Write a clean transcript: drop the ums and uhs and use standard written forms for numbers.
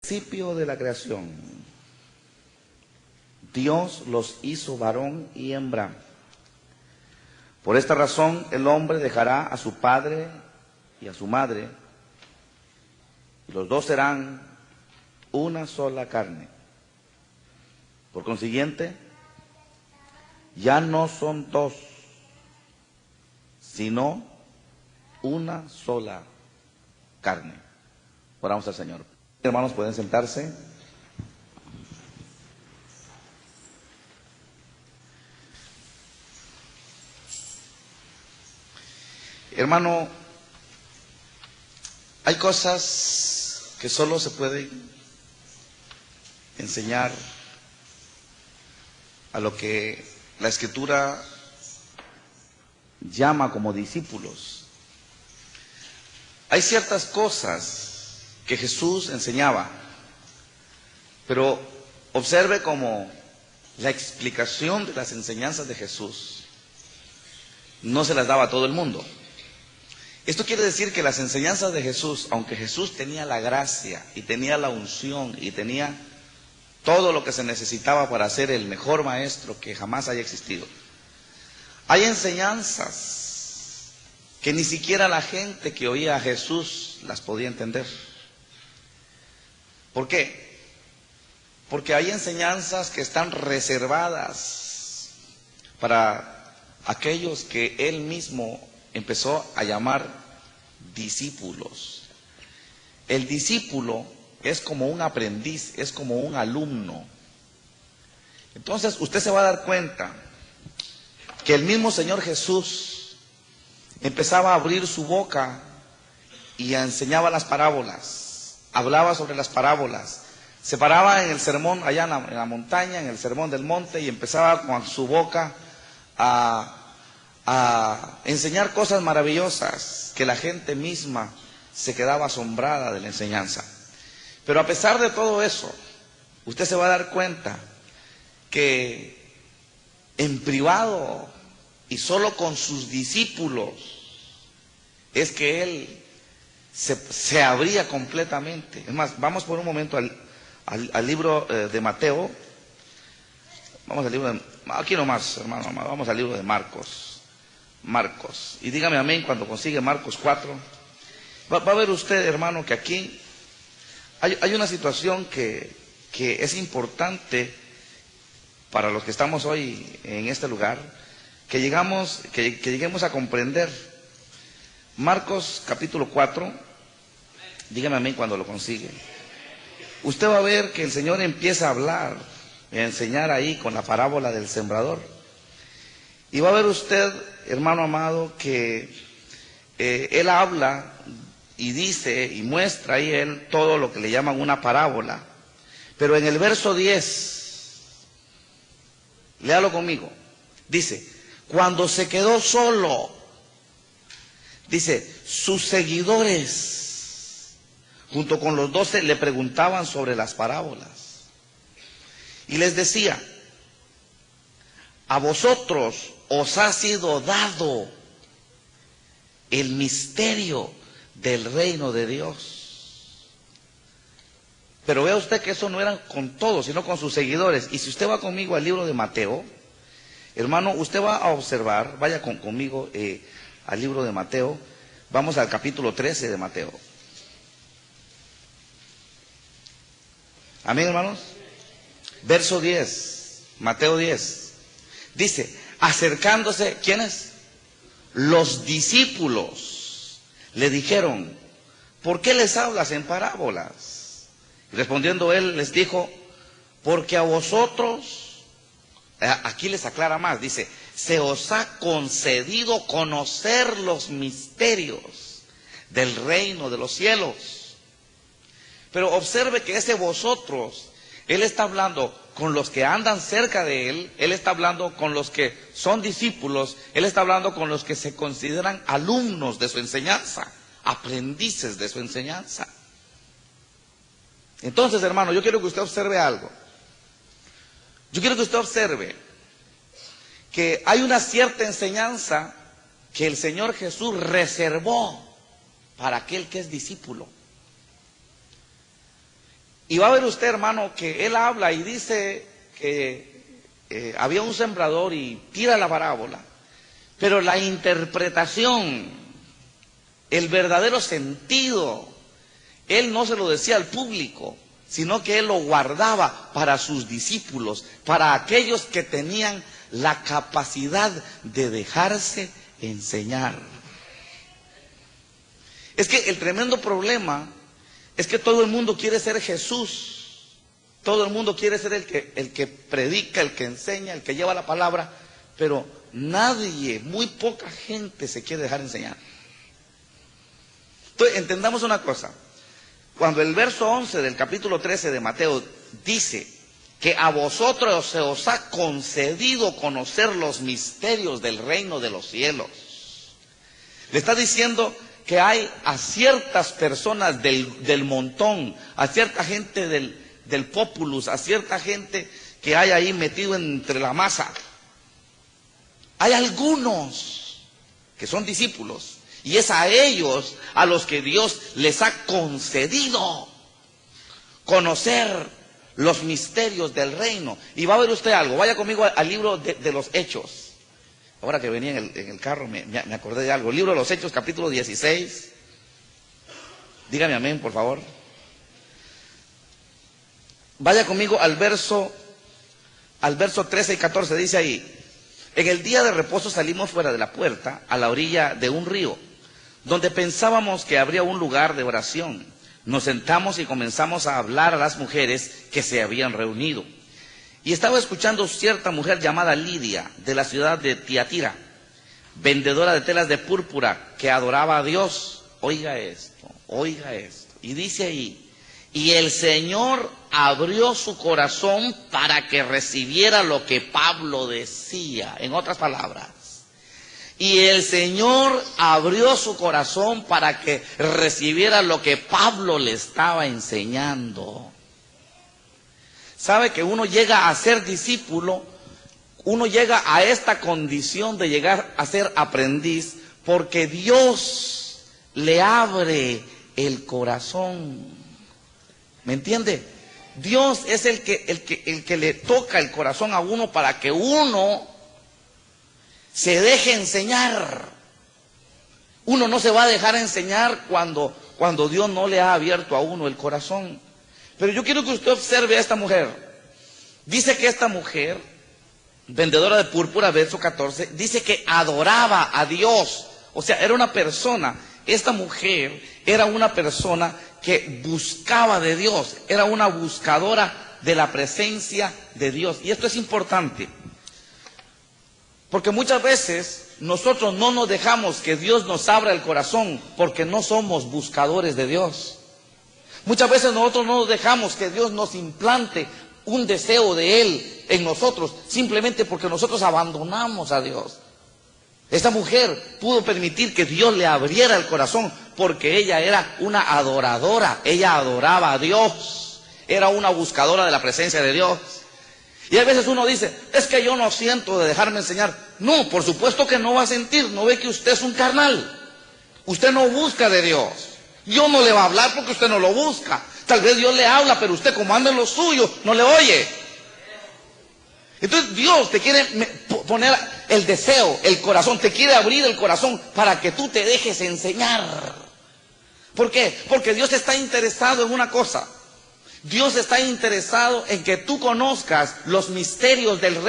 Principio de la creación, Dios los hizo varón y hembra. Por esta razón el hombre dejará a su padre y a su madre, y los dos serán una sola carne. Por consiguiente, ya no son dos, sino una sola carne. Oramos al Señor. Hermanos, pueden sentarse. Hermano, hay cosas que solo se pueden enseñar a lo que la Escritura llama como discípulos. Hay ciertas cosas que Jesús enseñaba, pero observe cómo la explicación de las enseñanzas de Jesús no se las daba a todo el mundo. Esto quiere decir que las enseñanzas de Jesús, aunque Jesús tenía la gracia y tenía la unción y tenía todo lo que se necesitaba para ser el mejor maestro que jamás haya existido, hay enseñanzas que ni siquiera la gente que oía a Jesús las podía entender. ¿Por qué? Porque hay enseñanzas que están reservadas para aquellos que Él mismo empezó a llamar discípulos. El discípulo es como un aprendiz, es como un alumno. Entonces usted se va a dar cuenta que el mismo Señor Jesús empezaba a abrir su boca y enseñaba las parábolas, hablaba sobre las parábolas, se paraba en el sermón allá en la montaña, en el sermón del monte, y empezaba con su boca a enseñar cosas maravillosas que la gente misma se quedaba asombrada de la enseñanza. Pero a pesar de todo eso, usted se va a dar cuenta que en privado y solo con sus discípulos es que Él se abría completamente. Es más, vamos por un momento al libro de Mateo. Vamos al libro de... Aquí nomás, hermano, vamos al libro de Marcos. Y dígame amén cuando consigue Marcos 4. Va a ver usted, hermano, que aquí hay una situación que es importante para los que estamos hoy en este lugar, que lleguemos a comprender. Marcos capítulo 4, dígame amén cuando lo consigue. Usted va a ver que el Señor empieza a hablar, a enseñar ahí con la parábola del sembrador. Y va a ver usted, hermano amado, que Él habla y dice y muestra ahí Él todo lo que le llaman una parábola. Pero en el verso 10, léalo conmigo, dice, cuando se quedó solo, dice, sus seguidores, junto con los 12, le preguntaban sobre las parábolas. Y les decía, a vosotros os ha sido dado el misterio del reino de Dios. Pero vea usted que eso no era con todos, sino con sus seguidores. Y si usted va conmigo al libro de Mateo, hermano, usted va a observar, vaya conmigo al libro de Mateo, vamos al capítulo 13 de Mateo. Amén, hermanos. Verso 10, Mateo 10, dice, acercándose, ¿quiénes? Los discípulos le dijeron, ¿por qué les hablas en parábolas? Y respondiendo él les dijo, porque a vosotros, aquí les aclara más, dice, se os ha concedido conocer los misterios del reino de los cielos. Pero observe que ese vosotros, Él está hablando con los que andan cerca de Él, Él está hablando con los que son discípulos, Él está hablando con los que se consideran alumnos de su enseñanza, aprendices de su enseñanza. Entonces, hermano, yo quiero que usted observe algo. Yo quiero que usted observe que hay una cierta enseñanza que el Señor Jesús reservó para aquel que es discípulo. Y va a ver usted, hermano, que él habla y dice que había un sembrador y tira la parábola, pero la interpretación, el verdadero sentido, él no se lo decía al público, sino que él lo guardaba para sus discípulos, para aquellos que tenían la capacidad de dejarse enseñar. Es que el tremendo problema es que todo el mundo quiere ser Jesús, todo el mundo quiere ser el que predica, el que enseña, el que lleva la palabra, pero nadie, muy poca gente se quiere dejar enseñar. Entonces, entendamos una cosa. Cuando el verso 11 del capítulo 13 de Mateo dice que a vosotros se os ha concedido conocer los misterios del reino de los cielos, le está diciendo que hay a ciertas personas del montón, a cierta gente del populus, a cierta gente que hay ahí metido entre la masa. Hay algunos que son discípulos, y es a ellos a los que Dios les ha concedido conocer los misterios del reino. Y va a ver usted algo, vaya conmigo al libro de los Hechos. Ahora que venía en el carro me acordé de algo. El libro de los Hechos, capítulo 16. Dígame amén, por favor. Vaya conmigo al verso 13 y 14, dice ahí: en el día de reposo salimos fuera de la puerta, a la orilla de un río, donde pensábamos que habría un lugar de oración. Nos sentamos y comenzamos a hablar a las mujeres que se habían reunido. Y estaba escuchando cierta mujer llamada Lidia, de la ciudad de Tiatira, vendedora de telas de púrpura, que adoraba a Dios. Oiga esto. Y dice ahí: y el Señor abrió su corazón para que recibiera lo que Pablo decía. En otras palabras, y el Señor abrió su corazón para que recibiera lo que Pablo le estaba enseñando. ¿Sabe que uno llega a ser discípulo? Uno llega a esta condición de llegar a ser aprendiz porque Dios le abre el corazón. ¿Me entiende? Dios es el que le toca el corazón a uno para que uno se deje enseñar. Uno no se va a dejar enseñar cuando Dios no le ha abierto a uno el corazón. Pero yo quiero que usted observe a esta mujer. Dice que esta mujer, vendedora de púrpura, verso 14, dice que adoraba a Dios. O sea, era una persona, esta mujer era una persona que buscaba de Dios, era una buscadora de la presencia de Dios. Y esto es importante, porque muchas veces nosotros no nos dejamos que Dios nos abra el corazón porque no somos buscadores de Dios. Muchas veces nosotros no nos dejamos que Dios nos implante un deseo de Él en nosotros, simplemente porque nosotros abandonamos a Dios. Esta mujer pudo permitir que Dios le abriera el corazón porque ella era una adoradora, ella adoraba a Dios, era una buscadora de la presencia de Dios. Y a veces uno dice: es que yo no siento de dejarme enseñar. No, por supuesto que no va a sentir. ¿No ve que usted es un carnal? Usted no busca de Dios. Dios no le va a hablar porque usted no lo busca. Tal vez Dios le habla, pero usted, como anda en lo suyo, no le oye. Entonces Dios te quiere poner el deseo, el corazón, te quiere abrir el corazón para que tú te dejes enseñar. ¿Por qué? Porque Dios está interesado en una cosa. Dios está interesado en que tú conozcas los misterios del reino.